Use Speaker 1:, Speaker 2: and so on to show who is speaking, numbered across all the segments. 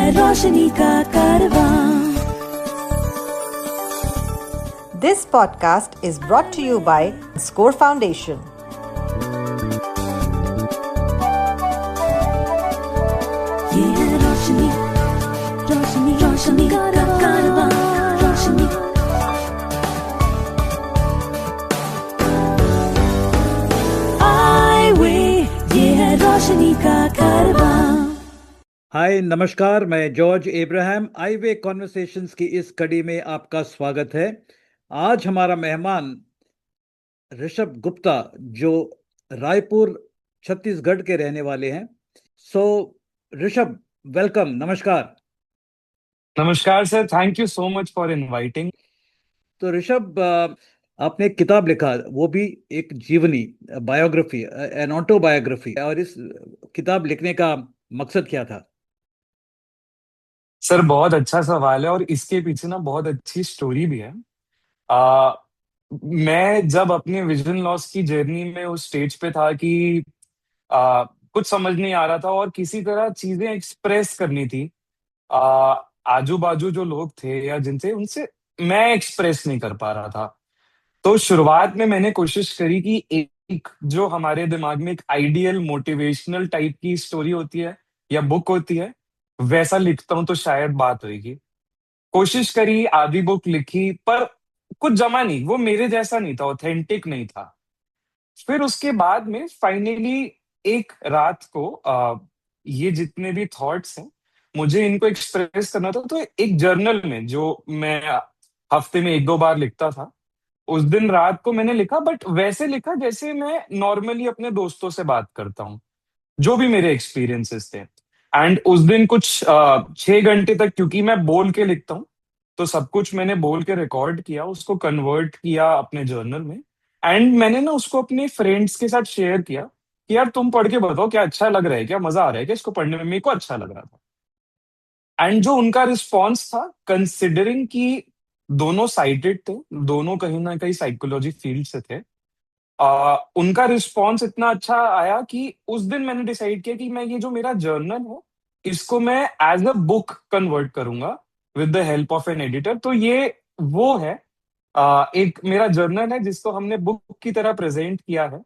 Speaker 1: रोशनी का कारवां।
Speaker 2: This podcast is brought to you by Score Foundation.
Speaker 1: ये है रोशनी, रोशनी, रोशनी का कारवां, रोशनी। आई वे, ये है रोशनी का कारवां।
Speaker 3: हाय नमस्कार, मैं जॉर्ज एब्राहम आईवे कॉन्वर्सेशंस की इस कड़ी में आपका स्वागत है। आज हमारा मेहमान ऋषभ गुप्ता जो रायपुर छत्तीसगढ़ के रहने वाले हैं। सो ऋषभ, वेलकम, नमस्कार।
Speaker 4: नमस्कार sir, thank you so much for inviting.
Speaker 3: तो ऋषभ, आपने एक किताब लिखा, वो भी एक जीवनी, बायोग्राफी, एन ऑटोबायोग्राफी, और इस किताब लिखने का मकसद क्या था?
Speaker 4: सर बहुत अच्छा सवाल है और इसके पीछे ना बहुत अच्छी स्टोरी भी है। आ, मैं जब अपने विजन लॉस की जर्नी में उस स्टेज पे था कि कुछ समझ नहीं आ रहा था और किसी तरह चीजें एक्सप्रेस करनी थी। आ, आजू बाजू जो लोग थे या जिनसे उनसे मैं एक्सप्रेस नहीं कर पा रहा था। तो शुरुआत में मैंने कोशिश करी कि एक जो हमारे दिमाग में एक आइडियल मोटिवेशनल टाइप की स्टोरी होती है या बुक होती है, वैसा लिखता हूं तो शायद बात होगी। कोशिश करी, आधी बुक लिखी, पर कुछ जमा नहीं, वो मेरे जैसा नहीं था, ऑथेंटिक नहीं था। फिर उसके बाद में फाइनली एक रात को ये जितने भी थॉट्स हैं मुझे इनको एक्सप्रेस करना था, तो एक जर्नल में जो मैं हफ्ते में एक दो बार लिखता था, उस दिन रात को मैंने लिखा, बट वैसे लिखा जैसे मैं नॉर्मली अपने दोस्तों से बात करता हूँ, जो भी मेरे एक्सपीरियंसेस थे। एंड उस दिन कुछ 6 घंटे तक, क्योंकि मैं बोल के लिखता हूँ, तो सब कुछ मैंने बोल के रिकॉर्ड किया, उसको कन्वर्ट किया अपने जर्नल में। एंड मैंने ना उसको अपने फ्रेंड्स के साथ शेयर किया कि यार तुम पढ़ के बताओ, क्या अच्छा लग रहा है, क्या मजा आ रहा है, क्या इसको पढ़ने में? मेरे को अच्छा लग रहा था। एंड जो उनका रिस्पॉन्स था, कंसिडरिंग कि दोनों साइटेड थे, दोनों कहीं ना कहीं साइकोलॉजी फील्ड से थे, उनका रिस्पॉन्स इतना अच्छा आया कि उस दिन मैंने डिसाइड किया कि मैं ये जो मेरा जर्नल है, इसको मैं एज अ बुक कन्वर्ट करूंगा with the help of an editor. तो ये वो है, एक मेरा जर्नल है जिसको हमने बुक की तरह प्रेजेंट किया है।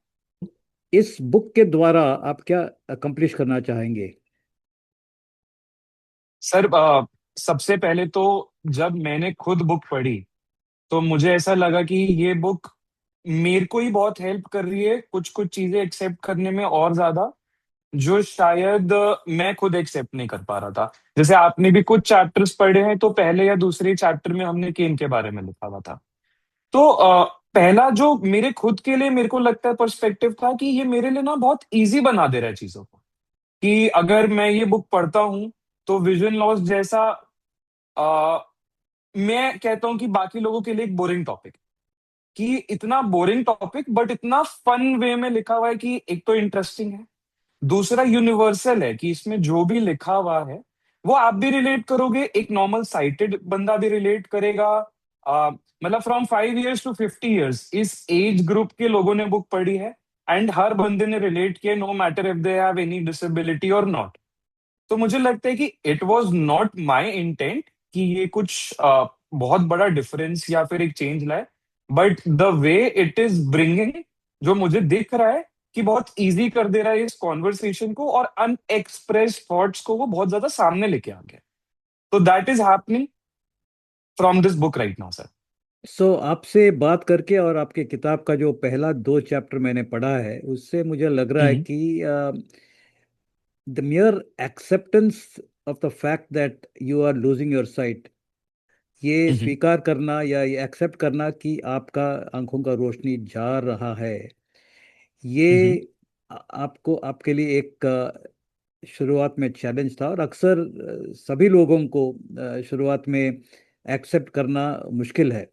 Speaker 3: इस बुक के द्वारा आप क्या अकम्प्लिश करना चाहेंगे?
Speaker 4: सर सबसे पहले तो जब मैंने खुद बुक पढ़ी तो मुझे ऐसा लगा कि ये बुक मेरे को ही बहुत हेल्प कर रही है कुछ कुछ चीजें एक्सेप्ट करने में, और ज्यादा जो शायद मैं खुद एक्सेप्ट नहीं कर पा रहा था। जैसे आपने भी कुछ चैप्टर्स पढ़े हैं, तो पहले या दूसरे चैप्टर में हमने केन के बारे में लिखा हुआ था। तो पहला जो मेरे खुद के लिए मेरे को लगता है पर्सपेक्टिव था कि ये मेरे लिए ना बहुत इजी बना दे रहा है चीजों को, कि अगर मैं ये बुक पढ़ता हूँ तो विजन लॉस जैसा मैं कहता हूँ कि बाकी लोगों के लिए एक बोरिंग टॉपिक, कि इतना बोरिंग टॉपिक बट इतना फन वे में लिखा हुआ है कि एक तो इंटरेस्टिंग है, दूसरा यूनिवर्सल है कि इसमें जो भी लिखा हुआ है वो आप भी रिलेट करोगे, एक नॉर्मल साइटेड बंदा भी रिलेट करेगा। मतलब फ्रॉम 5 years to 50 years इस एज ग्रुप के लोगों ने बुक पढ़ी है, एंड हर बंदे ने रिलेट किया, no matter if they have any disability और नॉट। तो मुझे लगता है कि it was not my intent कि ये कुछ बहुत बड़ा डिफरेंस या फिर एक चेंज लाए, but the way it is bringing, जो मुझे दिख रहा है कि बहुत इजी कर दे रहा है इस कॉन्वर्सेशन को, और अनएक्सप्रेस थॉट्स को वो बहुत ज्यादा सामने लेके आ गया। तो that is happening from this book right now sir.
Speaker 3: So आपसे बात करके और आपके किताब का जो पहला 2 चैप्टर मैंने पढ़ा है, उससे मुझे लग रहा है
Speaker 4: हम्म।
Speaker 3: कि the mere acceptance of the fact that you are losing your sight, ये
Speaker 4: हम्म।
Speaker 3: स्वीकार करना या ये एक्सेप्ट करना कि आपका आंखों का रोशनी जा रहा है,
Speaker 4: हम्म।
Speaker 3: ये आपको, आपके लिए एक शुरुआत में चैलेंज था, और अक्सर सभी लोगों को शुरुआत में एक्सेप्ट करना मुश्किल है।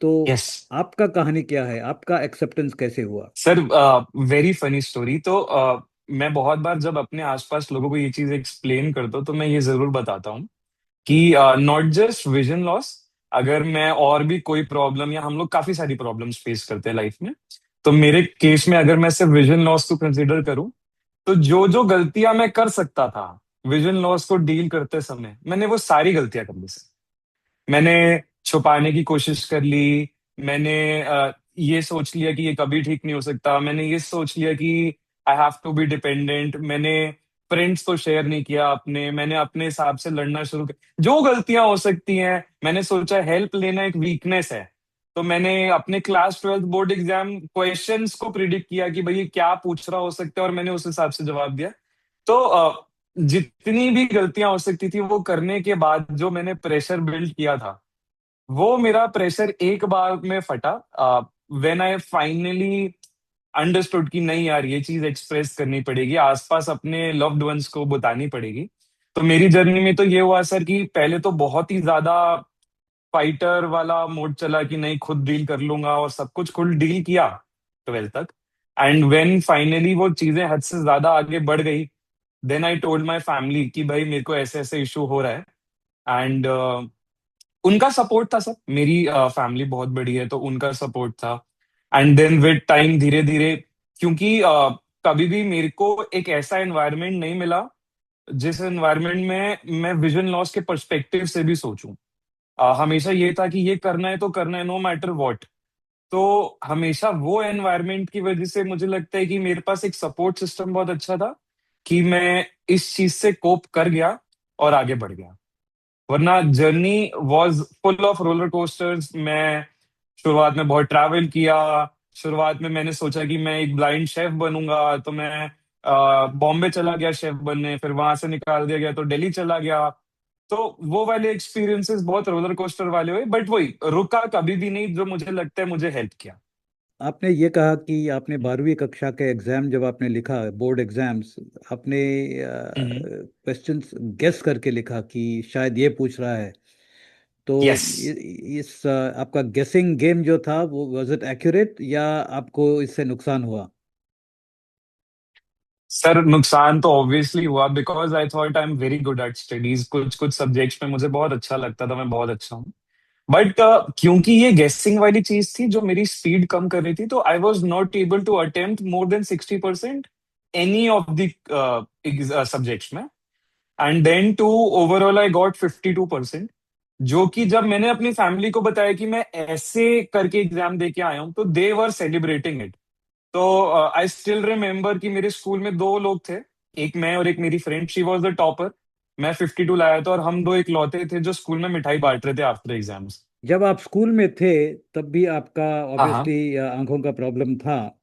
Speaker 3: तो
Speaker 4: यस
Speaker 3: आपका कहानी क्या है? आपका एक्सेप्टेंस कैसे हुआ?
Speaker 4: Sir, very funny story. तो मैं बहुत बार जब अपने आसपास लोगों को ये चीज एक्सप्लेन करता हूँ तो मैं ये जरूर बताता हूँ कि नॉट जस्ट विजन लॉस, अगर मैं और भी कोई प्रॉब्लम, या हम लोग काफी सारी प्रॉब्लम्स फेस करते हैं लाइफ में, तो मेरे केस में अगर मैं सिर्फ विजन लॉस को कंसिडर करूं, तो जो जो गलतियां मैं कर सकता था विजन लॉस को डील करते समय मैंने वो सारी गलतियां कर ली सर। मैंने छुपाने की कोशिश कर ली। मैंने ये सोच लिया कि ये कभी ठीक नहीं हो सकता। मैंने ये सोच लिया कि I have to be dependent. मैंने फ्रेंड्स को शेयर नहीं किया अपने। मैंने अपने हिसाब से लड़ना शुरू किया। जो गलतियां हो सकती हैं, मैंने सोचा हेल्प लेना एक वीकनेस है। तो मैंने अपने class 12th board exam questions को प्रिडिक्ट किया कि भाई ये क्या पूछ रहा हो सकता है, और मैंने उस हिसाब से जवाब दिया। तो जितनी भी गलतियां हो सकती थी वो करने के बाद जो मैंने प्रेशर बिल्ड किया था, वो मेरा प्रेशर एक बार में फटा। व्हेन आई फाइनली अंडरस्टूड कि नहीं यार, ये चीज एक्सप्रेस करनी पड़ेगी, आसपास अपने लव्ड वंस को बतानी पड़ेगी। तो मेरी जर्नी में तो ये हुआ सर कि पहले तो बहुत ही ज्यादा फाइटर वाला मोड चला कि नहीं, खुद डील कर लूंगा, और सब कुछ खुद डील किया 12th तक। एंड व्हेन फाइनली वो चीजें हद से ज्यादा आगे बढ़ गई, then I told my family कि भाई मेरे को ऐसे ऐसे इशू हो रहा है। एंड उनका सपोर्ट था सर। मेरी फैमिली बहुत बड़ी है, तो उनका सपोर्ट था। एंड देन विद टाइम धीरे धीरे, क्योंकि कभी भी मेरे को एक ऐसा एनवायरनमेंट नहीं मिला जिस एनवायरनमेंट में मैं विजन लॉस के पर्सपेक्टिव से भी सोचूं। हमेशा ये था कि ये करना है तो करना है, नो मैटर व्हाट। तो हमेशा वो एनवायरनमेंट की वजह से मुझे लगता है कि मेरे पास एक सपोर्ट सिस्टम बहुत अच्छा था, कि मैं इस चीज से कोप कर गया और आगे बढ़ गया। वरना journey was full of roller coasters. मैं शुरुआत में बहुत ट्रैवल किया। शुरुआत में मैंने सोचा कि मैं एक ब्लाइंड शेफ बनूंगा, तो मैं बॉम्बे चला गया शेफ बनने, फिर वहां से निकाल दिया गया तो दिल्ली चला गया। तो वो वाले एक्सपीरियंसेस बहुत रोलर कोस्टर वाले हुए, बट वही रुका कभी भी नहीं, जो मुझे लगता है मुझे हेल्प किया।
Speaker 3: आपने ये कहा कि आपने 12वीं कक्षा के एग्जाम जब आपने लिखा, बोर्ड एग्जाम्स, आपने क्वेश्चंस गेस करके लिखा कि शायद ये पूछ रहा है। तो
Speaker 4: यस
Speaker 3: इस आपका गेसिंग गेम जो था वो वाज इट एक्यूरेट, या आपको इससे नुकसान हुआ?
Speaker 4: सर, नुकसान तो ऑब्वियसली हुआ, because I thought I am very good at studies. कुछ कुछ सब्जेक्ट्स में मुझे बहुत अच्छा लगता था, मैं बहुत अच्छा हूँ। बट क्योंकि ये गेसिंग वाली चीज थी जो मेरी स्पीड कम कर रही थी, तो I was not able to attempt more than 60% any of the subjects में। And then to overall I got 52%। जो कि जब मैंने अपनी फैमिली को बताया कि मैं ऐसे करके एग्जाम दे के आया हूँ, तो दे वर सेलिब्रेटिंग इट। तो आई स्टिल रिमेम्बर कि मेरे स्कूल में दो लोग थे, एक मैं और एक मेरी friend. She was the topper. मैं 52 लाया था, और हम दो इकलौते थे जो स्कूल में मिठाई बांट रहे थे आफ्टर एग्जाम्स।
Speaker 3: जब आप स्कूल में थे तब भी आपका
Speaker 4: हाँ हाँ।
Speaker 3: ऑब्वियसली आंखों का प्रॉब्लम था।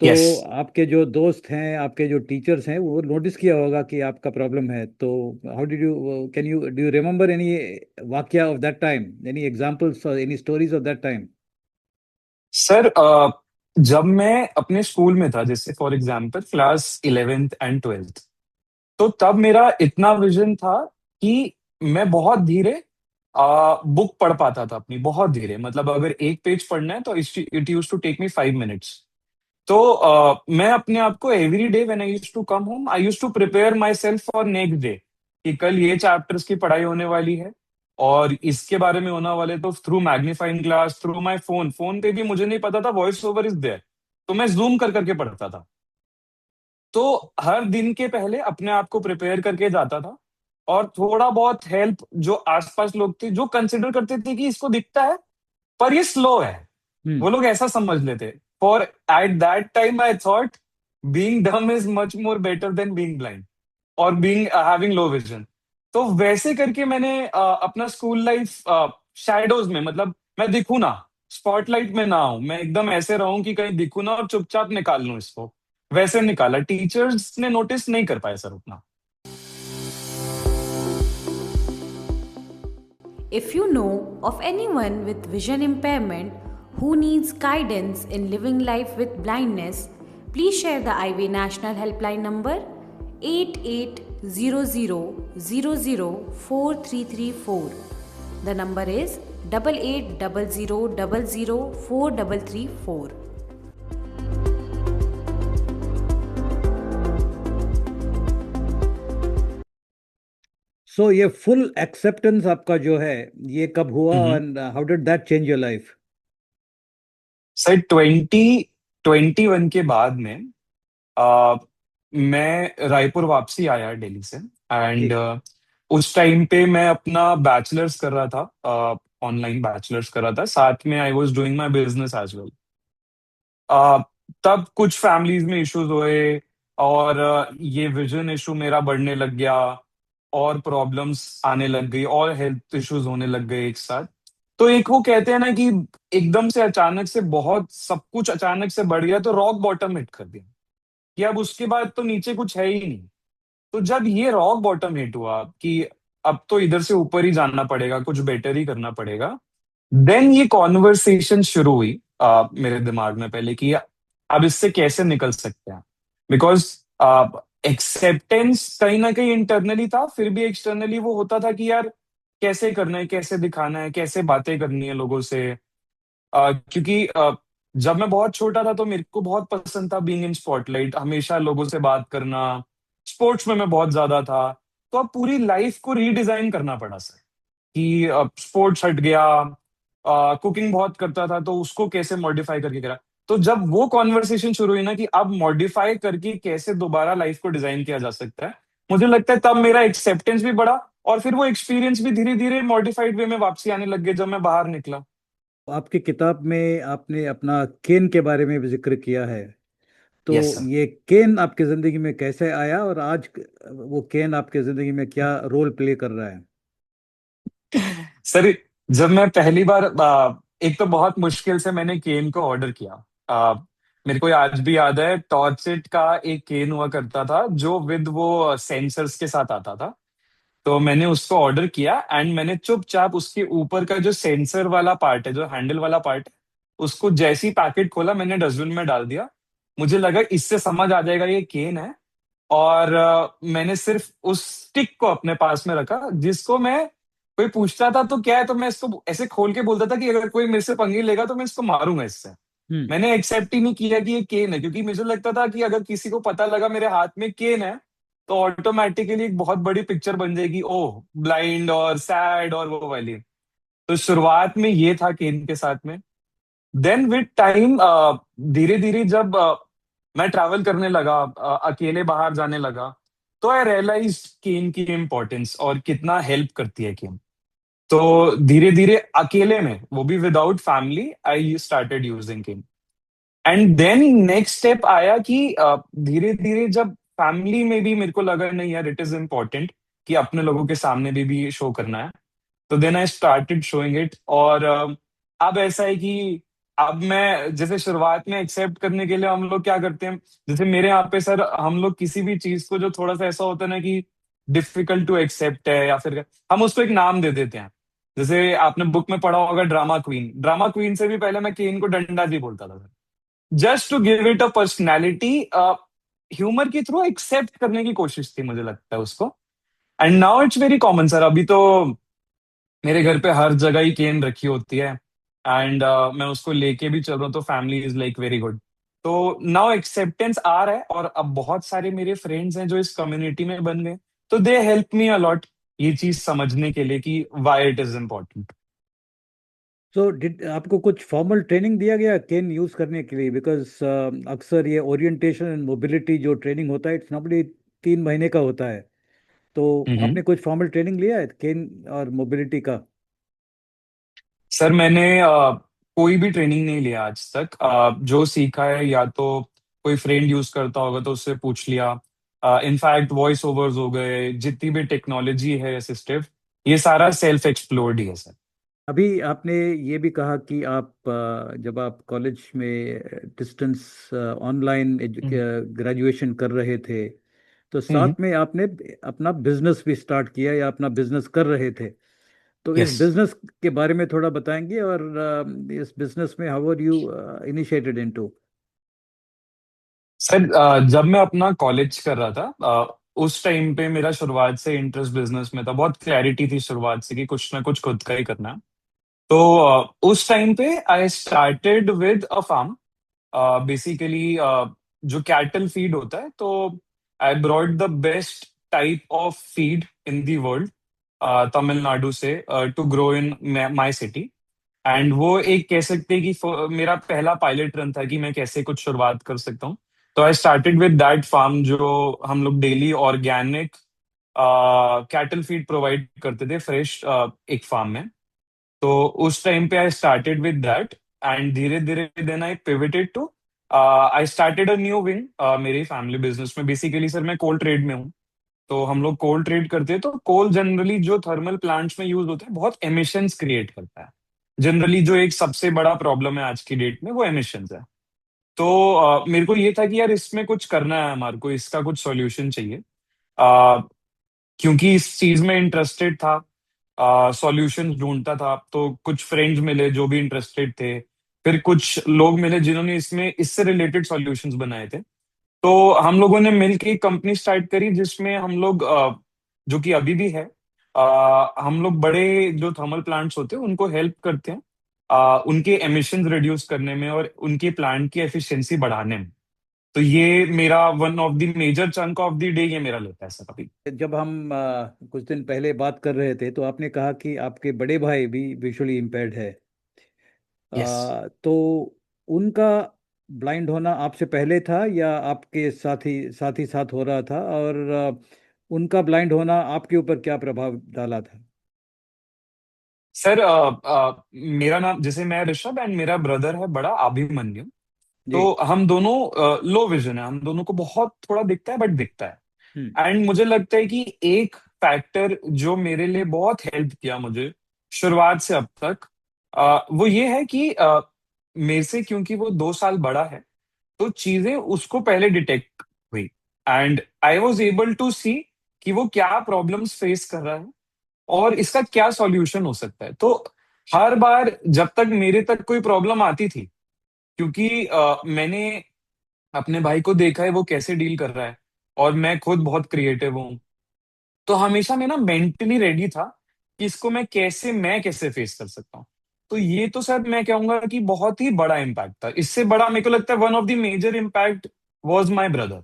Speaker 3: तो
Speaker 4: यस
Speaker 3: आपके जो दोस्त हैं, आपके जो टीचर्स हैं, वो नोटिस किया होगा कि आपका प्रॉब्लम है। तो how did you, can you, do you remember any वाकया of that time, any examples, any stories of that time?
Speaker 4: Sir, जब मैं अपने स्कूल में था, जैसे for example class 11th and 12th, तो तब मेरा इतना विजन था कि मैं बहुत धीरे बुक पढ़ पाता था अपनी, बहुत धीरे। मतलब अगर एक पेज पढ़ना है तो it use to take me 5 minutes. तो मैं अपने आप को every day when I use to come home, I use to prepare my self for next day, कि कल ये चैप्टर्स की पढ़ाई होने वाली है और इसके बारे में होना वाले। तो through magnifying glass, through my phone, phone पे भी मुझे नहीं पता था वॉइस ओवर इज देयर, तो मैं जूम कर करके पढ़ता था। तो हर दिन के पहले अपने आप को प्रिपेयर करके जाता था। और थोड़ा बहुत हेल्प जो आसपास लोग थे, जो कंसिडर करते थे कि इसको दिखता है पर ये स्लो है, वो
Speaker 3: हम्म।
Speaker 4: लोग ऐसा समझ लेते। For at that time I thought being dumb is much more better than being blind और बीइंग हैविंग लो विजन। तो वैसे करके मैंने अपना स्कूल लाइफ शैडोज में, मतलब मैं दिखूं ना, स्पॉटलाइट में ना हूं, मैं एकदम ऐसे रहूं कि कहीं दिखूं ना और चुपचाप निकाल लूं इसको, वैसे निकाला। टीचर्स ने नोटिस नहीं कर पाए सर उतना।
Speaker 5: If you know of anyone with vision impairment who needs guidance in living life with blindness, please share the Ivy National Helpline number 8800004334. The number is 8800004334.
Speaker 3: सो ये फुल एक्सेप्टेंस आपका जो है, ये कब हुआ,
Speaker 4: hmm.
Speaker 3: And how did that change your life?
Speaker 4: Sir, 2021 के बाद में, मैं रायपुर वापसी आया दिल्ली से,
Speaker 3: जी।
Speaker 4: एंड उस टाइम पे मैं अपना बैचलर्स कर रहा था, ऑनलाइन बैचलर्स कर रहा था, साथ में I was doing my business as well. Ah, तब कुछ फैमिलीज में इश्यूज हुए, और ये विजन इशू मेरा बढ़ने लग गया, और प्रॉब्लम्स आने लग गई, और हेल्थ इश्यूज होने लग गए एक साथ। तो एक वो कहते हैं ना कि एकदम से अचानक से बहुत सब कुछ अचानक से बढ़ गया, तो रॉक बॉटम हिट कर दिया कि अब उसके बाद तो नीचे कुछ है ही नहीं। तो जब ये रॉक बॉटम हिट हुआ कि अब तो इधर से ऊपर ही जाना पड़ेगा, कुछ बेटर ही करना पड़ेगा, देन ये कॉन्वर्सेशन शुरू हुई मेरे दिमाग में पहले कि अब इससे कैसे निकल सकते हैं। बिकॉज एक्सेप्टेंस कहीं ना कहीं इंटरनली था, फिर भी एक्सटर्नली वो होता था कि यार कैसे करना है, कैसे दिखाना है, कैसे बातें करनी है लोगों से। क्योंकि जब मैं बहुत छोटा था तो मेरे को बहुत पसंद था बीइंग इन स्पॉटलाइट, हमेशा लोगों से बात करना। स्पोर्ट्स में मैं बहुत ज्यादा था। तो अब पूरी लाइफ को रीडिजाइन करना पड़ा सर, कि स्पोर्ट्स हट गया, कुकिंग बहुत करता था तो उसको कैसे मॉडिफाई करके करा। तो जब वो कॉन्वर्सेशन शुरू हुई ना कि अब मॉडिफाई करके कैसे दोबारा लाइफ को डिजाइन किया जा सकता है, मुझे लगता है तब मेरा एक्सेप्टेंस भी बढ़ा, और फिर वो एक्सपीरियंस भी धीरे धीरे मॉडिफाइड वे में वापसी आने लग गए जब मैं बाहर निकला।
Speaker 3: आपकी किताब में आपने अपना केन के बारे में भी जिक्र किया है। तो
Speaker 4: यस सर।
Speaker 3: ये केन आपकी जिंदगी में कैसे आया और आज वो केन आपकी जिंदगी में क्या रोल प्ले कर रहा है?
Speaker 4: सर, जब मैं पहली बार एक तो बहुत मुश्किल से मैंने केन को ऑर्डर किया। आ, मेरे को आज भी याद है, टॉर्चेट का एक केन हुआ करता था जो विद वो सेंसर्स के साथ आता था। तो मैंने उसको ऑर्डर किया, एंड मैंने चुपचाप उसके ऊपर का जो सेंसर वाला पार्ट है, जो हैंडल वाला पार्ट है, उसको जैसे ही पैकेट खोला मैंने डस्टबिन में डाल दिया। मुझे लगा इससे समझ आ जाएगा ये केन है। और मैंने सिर्फ उस स्टिक को अपने पास में रखा, जिसको मैं कोई पूछता था तो क्या है, तो मैं इसको ऐसे खोल के बोलता था कि अगर कोई मेरे से पंगे लेगा तो मैं इसको मारूंगा इससे।
Speaker 3: हम्म।
Speaker 4: मैंने एक्सेप्ट ही नहीं किया कि ये केन है, क्योंकि मुझे लगता था कि अगर किसी को पता लगा मेरे हाथ में केन है तो ऑटोमेटिकली एक बहुत बड़ी पिक्चर बन जाएगी, ओह ब्लाइंड और सैड और वो वाली। तो शुरुआत में ये था केन के साथ में। देन विद टाइम धीरे धीरे जब मैं ट्रैवल करने लगा, अकेले बाहर जाने लगा, तो आई रियलाइज केन की इम्पोर्टेंस और कितना हेल्प करती है केन। तो धीरे धीरे अकेले में, वो भी without family, I started using cane. And then next step आया कि धीरे धीरे जब फैमिली में भी मेरे को लगा नहीं यार, इट इज इम्पोर्टेंट कि अपने लोगों के सामने भी शो करना है। तो then I started showing it. और अब ऐसा है कि अब मैं जैसे शुरुआत में एक्सेप्ट करने के लिए हम लोग क्या करते हैं, जैसे मेरे यहाँ पे सर, हम लोग किसी भी चीज को जो थोड़ा सा ऐसा होता है ना कि डिफिकल्ट टू एक्सेप्ट है, या फिर हम उसको एक नाम दे देते हैं। जैसे आपने बुक में पढ़ा होगा ड्रामा क्वीन, ड्रामा क्वीन से भी पहले मैं केन को डंडा जी बोलता था, just to give it a personality. Humour के थ्रू एक्सेप्ट करने की कोशिश थी, मुझे लगता है उसको। And now it's very common sir. अभी तो मेरे घर पे हर जगह ही केन रखी होती है, एंड मैं उसको लेके भी चल रहा हूँ, तो family is like very good. तो नाउ एक्सेप्टेंस आ रहा है, और अब बहुत सारे मेरे फ्रेंड्स हैं जो इस कम्युनिटी में बन गए, तो दे हेल्प मी अलॉट ये चीज समझने के लिए कि वाई इट इज इम्पोर्टेंट।
Speaker 3: तो डिड आपको कुछ फॉर्मल ट्रेनिंग दिया गया केन यूज करने के लिए? बिकॉज अक्सर ये ओरिएंटेशन एंड मोबिलिटी जो ट्रेनिंग होता है, इट्स नॉर्मली 3 महीने का होता है। तो आपने कुछ फॉर्मल ट्रेनिंग लिया है केन और मोबिलिटी का?
Speaker 4: सर, मैंने कोई भी ट्रेनिंग नहीं लिया आज तक। जो सीखा है या तो कोई फ्रेंड यूज करता होगा तो उससे पूछ लिया। इनफैक्ट वॉइस ओवर्स हो गए, जितनी भी टेक्नोलॉजी है असिस्टिव, ये सारा सेल्फ एक्सप्लोर्ड ही है सर।
Speaker 3: अभी आपने ये भी कहा कि आप जब आप कॉलेज में डिस्टेंस ऑनलाइन ग्रेजुएशन कर रहे थे, तो
Speaker 4: हम्म।
Speaker 3: साथ में आपने अपना बिजनेस भी स्टार्ट किया या अपना बिजनेस कर रहे थे। तो इस
Speaker 4: यस
Speaker 3: बिजनेस के बारे में थोड़ा बताएंगे, और इस बिजनेस में how are you initiated into?
Speaker 4: Sir, जब मैं अपना कॉलेज कर रहा था, उस टाइम पे मेरा शुरुआत से इंटरेस्ट बिजनेस में था। बहुत क्लैरिटी थी शुरुआत से कि कुछ ना कुछ खुद का ही करना है। तो उस टाइम पे I started with a farm, basically जो कैटल फीड होता है। तो I brought the best type of feed in the world, Tamil Nadu से, to grow in my city. And वो एक कह सकते हैं कि मेरा पहला पायलट रन था कि मैं कैसे कुछ शुरुआत कर सकता हूँ। तो I started with that farm, जो हम लोग daily organic cattle feed provide करते थे, फ्रेश, एक फार्म में। तो उस टाइम पे I started with that, and धीरे धीरे then I pivoted to, I started a new wing मेरी फैमिली बिजनेस में। बेसिकली सर मैं कोल ट्रेड में हूँ। तो हम लोग कोल ट्रेड करते हैं। तो कोल जनरली जो थर्मल प्लांट्स में यूज होता है, बहुत एमिशंस क्रिएट करता है। जनरली जो एक सबसे बड़ा प्रॉब्लम है आज की डेट में, वो एमिशंस है। तो मेरे को ये था कि यार इसमें कुछ करना है, हमारे को इसका कुछ सॉल्यूशन चाहिए। क्योंकि इस चीज में इंटरेस्टेड था, सॉल्यूशंस ढूंढता था। तो कुछ फ्रेंड्स मिले जो भी इंटरेस्टेड थे, फिर कुछ लोग मिले जिन्होंने इसमें इससे रिलेटेड सॉल्यूशंस बनाए थे। तो हम लोगों ने मिलकर एक कंपनी स्टार्ट करी, जिसमें हम लोग, जो कि अभी भी है, हम लोग बड़े जो थर्मल प्लांट्स होते हैं उनको हेल्प करते हैं, उनके एमिशंस रिड्यूस करने में और उनके प्लांट की एफिशिएंसी बढ़ाने में। तो ये मेरा one of the major chunk of the day ये मेरा लेता है सर अभी।
Speaker 3: जब हम कुछ दिन पहले बात कर रहे थे तो आपने कहा कि आपके बड़े भाई भी विजुअली इम्पेयर्ड है।
Speaker 4: यस
Speaker 3: तो उनका ब्लाइंड होना आपसे पहले था या आपके साथ हो रहा था, और उनका ब्लाइंड होना आपके ऊपर क्या प्रभाव डाला था?
Speaker 4: सर, मेरा नाम, जैसे मैं ऋषभ, एंड मेरा ब्रदर है बड़ा अभिमन्यु।
Speaker 3: जी।
Speaker 4: तो हम दोनों लो विजन है, हम दोनों को बहुत थोड़ा दिखता है, बट दिखता
Speaker 3: हम्म।
Speaker 4: है। एंड मुझे लगता है कि एक फैक्टर जो मेरे लिए बहुत हेल्प किया मुझे शुरुआत से अब तक, वो ये है कि मेरे से, क्योंकि वो 2 साल बड़ा है, तो चीजें उसको पहले डिटेक्ट हुई। And I was able to see कि वो क्या प्रॉब्लम्स फेस कर रहा है और इसका क्या सॉल्यूशन हो सकता है। तो हर बार जब तक मेरे तक कोई प्रॉब्लम आती थी, क्योंकि मैंने अपने भाई को देखा है वो कैसे डील कर रहा है, और मैं खुद बहुत क्रिएटिव हूँ। तो हमेशा मैं ना मेंटली रेडी था कि इसको मैं कैसे फेस कर सकता हूँ। तो ये तो सर मैं कहूंगा कि बहुत ही बड़ा इम्पैक्ट था। इससे बड़ा मेरे को लगता है one of the major impact was my brother.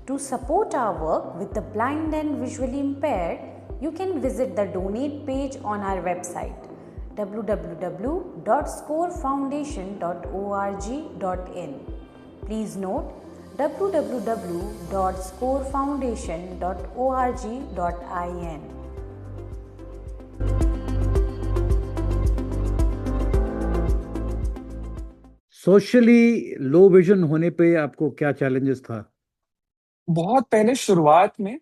Speaker 5: To support our work with the blind and visually impaired, you can visit the donate page on our website www.scorefoundation.org.in. Please note www.scorefoundation.org.in.
Speaker 3: Socially low vision होने पे आपको क्या challenges था?
Speaker 4: बहुत पहले शुरुआत में,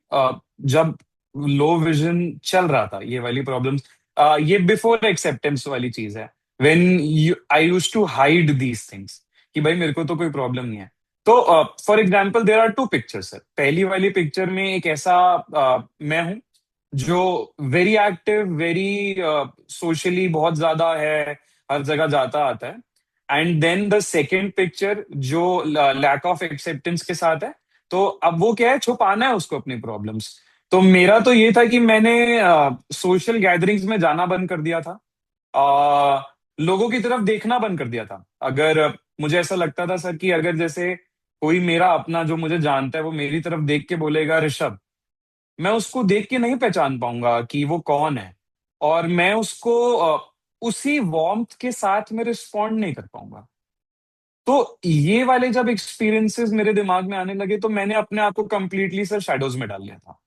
Speaker 4: जब लो विजन चल रहा था, ये वाली प्रॉब्लम्स, ये बिफोर एक्सेप्टेंस वाली चीज है। When I used to hide these things कि भाई मेरे को तो कोई प्रॉब्लम नहीं है। तो for example there are two pictures sir. पहली वाली पिक्चर में एक ऐसा मैं हूं जो वेरी एक्टिव, वेरी सोशली बहुत ज्यादा है, हर जगह जाता आता है। And then the second picture जो लैक ऑफ एक्सेप्टेंस के साथ है। तो अब वो क्या है, छुपाना है उसको अपनी प्रॉब्लम्स। तो मेरा तो ये था कि मैंने सोशल गैदरिंग्स में जाना बंद कर दिया था, लोगों की तरफ देखना बंद कर दिया था। अगर मुझे ऐसा लगता था सर कि अगर जैसे कोई मेरा अपना जो मुझे जानता है वो मेरी तरफ देख के बोलेगा ऋषभ, मैं उसको देख के नहीं पहचान पाऊंगा कि वो कौन है, और मैं उसको उसी वार्मथ के साथ में रिस्पॉन्ड नहीं कर पाऊंगा। तो ये वाले जब एक्सपीरियंसेस मेरे दिमाग में आने लगे, तो मैंने अपने आप को कंप्लीटली सर शैडोज में डाल लिया था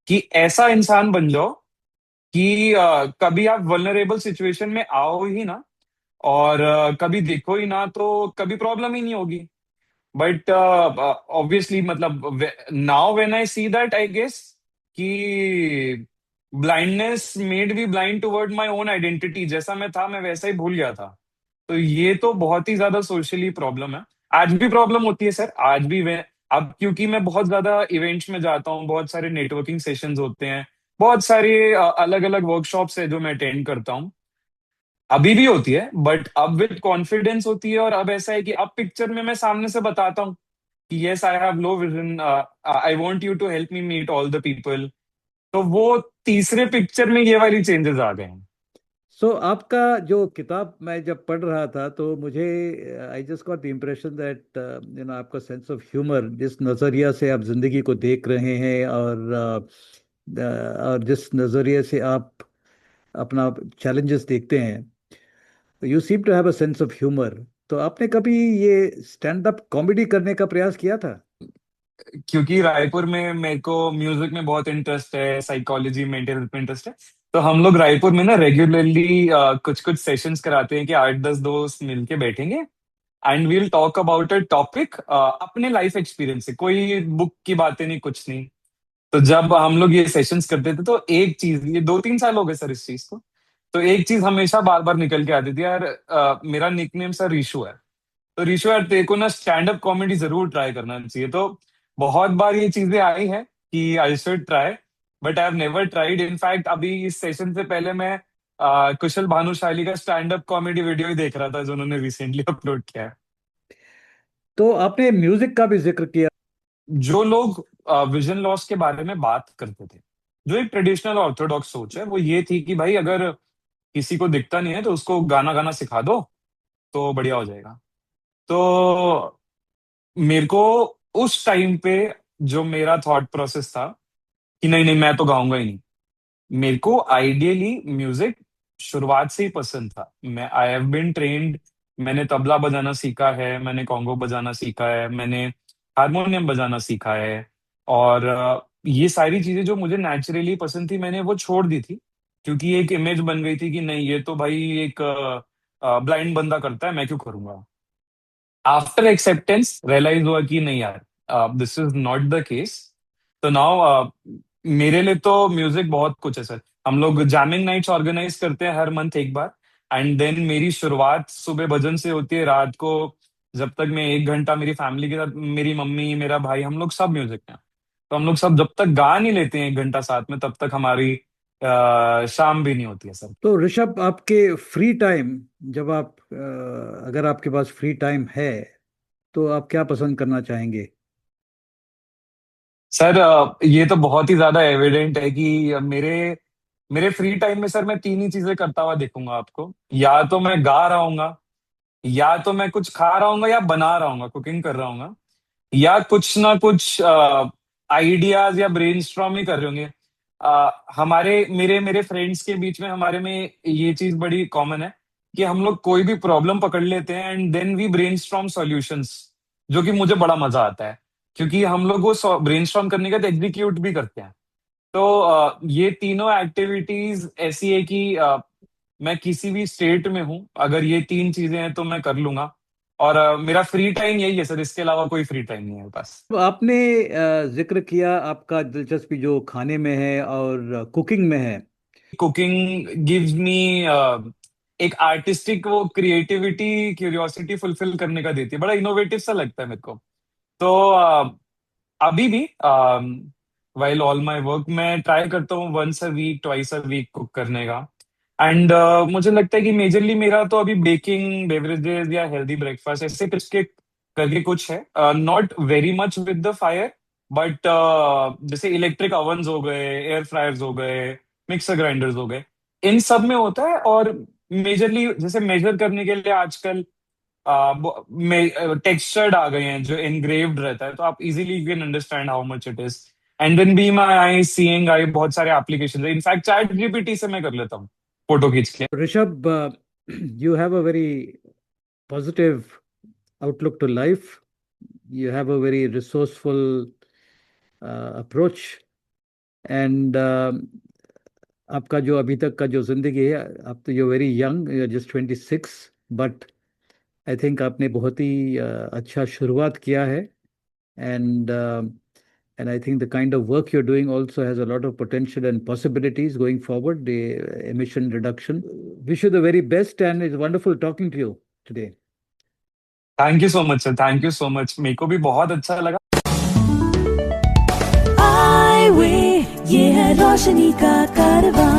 Speaker 4: कि ऐसा इंसान बन जाओ कि कभी आप वल्नरेबल सिचुएशन में आओ ही ना, और कभी देखो ही ना, तो कभी प्रॉब्लम ही नहीं होगी। बट ऑब्वियसली मतलब now when I see that, I guess कि blindness made me blind toward my own identity. जैसा मैं था मैं वैसा ही भूल गया था। तो ये तो बहुत ही ज्यादा सोशली प्रॉब्लम है। आज भी प्रॉब्लम होती है सर, आज भी वे, अब क्योंकि मैं बहुत ज्यादा इवेंट्स में जाता हूँ, बहुत सारे नेटवर्किंग सेशंस होते हैं, बहुत सारे अलग अलग वर्कशॉप्स है जो मैं अटेंड करता हूँ। अभी भी होती है, बट अब विद कॉन्फिडेंस होती है। और अब ऐसा है कि अब पिक्चर में मैं सामने से बताता हूँ कि yes I have low vision, I want you to help me meet all the people. तो वो तीसरे पिक्चर में ये वाली चेंजेस आ गए हैं।
Speaker 3: आपका जो किताब मैं जब पढ़ रहा था तो मुझे I just got the impression that आपका सेंस ऑफ ह्यूमर, जिस नज़रिया से आप जिंदगी को देख रहे हैं, और जिस नज़रिए से आप अपना चैलेंजेस देखते हैं, you seem to have a sense of humour. तो आपने कभी ये स्टैंड अप कॉमेडी करने का प्रयास किया था?
Speaker 4: क्योंकि रायपुर में मेरे को म्यूजिक में बहुत इंटरेस्ट है, साइकोलॉजी, मेंटल हेल्थ में इंटरेस्ट है, तो हम लोग रायपुर में ना रेगुलरली कुछ कुछ सेशंस कराते हैं कि 8-10 दोस्त मिलके बैठेंगे and we'll talk about a topic अपने लाइफ एक्सपीरियंस से, कोई बुक की बातें नहीं, कुछ नहीं। तो जब हम लोग ये सेशंस करते थे तो एक चीज, ये 2-3 साल हो गए सर इस चीज को, तो एक चीज हमेशा बार बार निकल के आती थी यार, मेरा निकनेम सर रीशु है, तो ऋषु यार तेरे को ना स्टैंड अप कॉमेडी जरूर ट्राई करना चाहिए। तो बहुत बार ये चीजें आई हैं कि I should try, but I have never tried. In fact अभी इस सेशन से पहले मैं कुशल भानुशाली का स्टैंड अप कॉमेडी वीडियो ही देख रहा था जो उन्होंने रिसेंटली अपलोड किया है।
Speaker 3: तो आपने म्यूजिक का भी जिक्र किया।
Speaker 4: जो लोग विजन लॉस के बारे में बात करते थे, जो एक ट्रेडिशनल ऑर्थोडॉक्स सोच है, वो ये थी कि भाई अगर किसी को दिखता नहीं है तो उसको गाना गाना सिखा दो तो बढ़िया हो जाएगा। तो मेरे को उस टाइम पे जो मेरा थॉट प्रोसेस था कि नहीं नहीं मैं तो गाऊंगा ही नहीं। मेरे को आइडियली म्यूजिक शुरुआत से ही पसंद था। मैं आई हैव बीन ट्रेन्ड, मैंने तबला बजाना सीखा है, मैंने कॉन्गो बजाना सीखा है, मैंने हारमोनियम बजाना सीखा है, और ये सारी चीजें जो मुझे नेचुरली पसंद थी मैंने वो छोड़ दी थी, क्योंकि एक इमेज बन गई थी कि नहीं ये तो भाई एक ब्लाइंड बंदा करता है, मैं क्यों करूंगा। आफ्टर एक्सेप्टेंस रियलाइज हुआ कि नहीं यार, this is not the case. तो नाउ मेरे लिए तो म्यूजिक बहुत कुछ है सर। हम लोग जैमिंग नाइट्स ऑर्गेनाइज करते हैं हर मंथ एक बार, एंड देन मेरी शुरुआत सुबह भजन से होती है, रात को जब तक मैं 1 घंटा मेरी फैमिली के साथ, मेरी मम्मी मेरा भाई हम लोग सब म्यूजिक में हैं। तो हम लोग सब जब तक गा नहीं लेते हैं 1 घंटा साथ में, तब तक हमारी शाम भी नहीं होती है सर।
Speaker 3: तो ऋषभ, आपके फ्री टाइम, जब आप अगर आपके पास फ्री टाइम है तो आप क्या पसंद करना चाहेंगे?
Speaker 4: सर ये तो बहुत ही ज्यादा एविडेंट है कि मेरे मेरे फ्री टाइम में सर मैं 3 ही चीजें करता हुआ देखूंगा आपको। या तो मैं गा रहा हूँ, या तो मैं कुछ खा रहा हूँ या बना रहा हूँ, कुकिंग कर रहा हूँ, या कुछ ना कुछ आइडियाज या ब्रेनस्टॉर्म ही कर रहे होंगे। हमारे मेरे मेरे फ्रेंड्स के बीच में हमारे में ये चीज बड़ी कॉमन है कि हम लोग कोई भी प्रॉब्लम पकड़ लेते हैं and then we brainstorm solutions, जो कि मुझे बड़ा मजा आता है, क्योंकि हम लोग वो ब्रेनस्टॉर्म करने का तो एग्जीक्यूट भी करते हैं। तो ये तीनों एक्टिविटीज ऐसी है कि मैं किसी भी स्टेट में हूं, अगर ये 3 चीजें हैं तो मैं कर लूंगा। और मेरा फ्री टाइम यही है सर, इसके अलावा कोई फ्री टाइम नहीं है मेरे पास।
Speaker 3: तो आपने जिक्र किया आपका दिलचस्पी जो खाने में है और कुकिंग में है।
Speaker 4: कुकिंग गिव्स मी एक आर्टिस्टिक वो क्रिएटिविटी, क्यूरियोसिटी फुलफिल करने का देती है, बड़ा इनोवेटिव सा लगता है मेरे को। तो अभी भी वाइल ऑल माय वर्क मैं ट्राई करता हूँ 1 a week 2 a week cook करने का। एंड मुझे लगता है कि मेजरली मेरा तो अभी बेकिंग, बेवरेजेस या हेल्दी ब्रेकफास्ट ऐसे करके करके कुछ है, not very much with the fire, but जैसे इलेक्ट्रिक ओवन्स हो गए, एयर फ्रायर्स हो गए, मिक्सर ग्राइंडर्स हो गए, इन सब में होता है। और मेजरली जैसे मेजर करने के लिए आजकल टेक्सचर्ड आ गए हैं जो एनग्रेव्ड रहता है, तो आप easily you can understand how much it is. And then be my I seeing I बहुत सारे एप्लीकेशन है, इनफैक्ट चैट जीपीटी से मैं कर लेता हूँ फोटो खींच के।
Speaker 3: Rishabh, you have a very positive outlook to life. You have a very resourceful approach. And आपका जो अभी तक का जो जिंदगी है, आप तो you very young, you are just 26, but I think आपने बहुत ही अच्छा शुरुआत किया है। And and I think the kind of work you're doing also has a lot of potential and possibilities going forward, the emission reduction. Wish you the very best, and it's wonderful talking to you today.
Speaker 4: Thank you so much sir, thank you so much, मेरे को भी बहुत अच्छा लगा।
Speaker 1: आई वे ये है रोशनी का कारवां।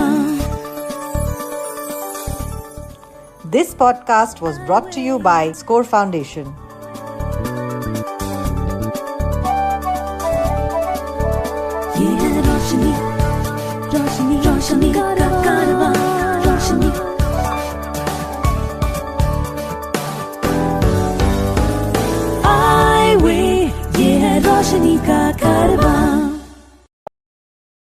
Speaker 2: This podcast was brought to you by Score Foundation.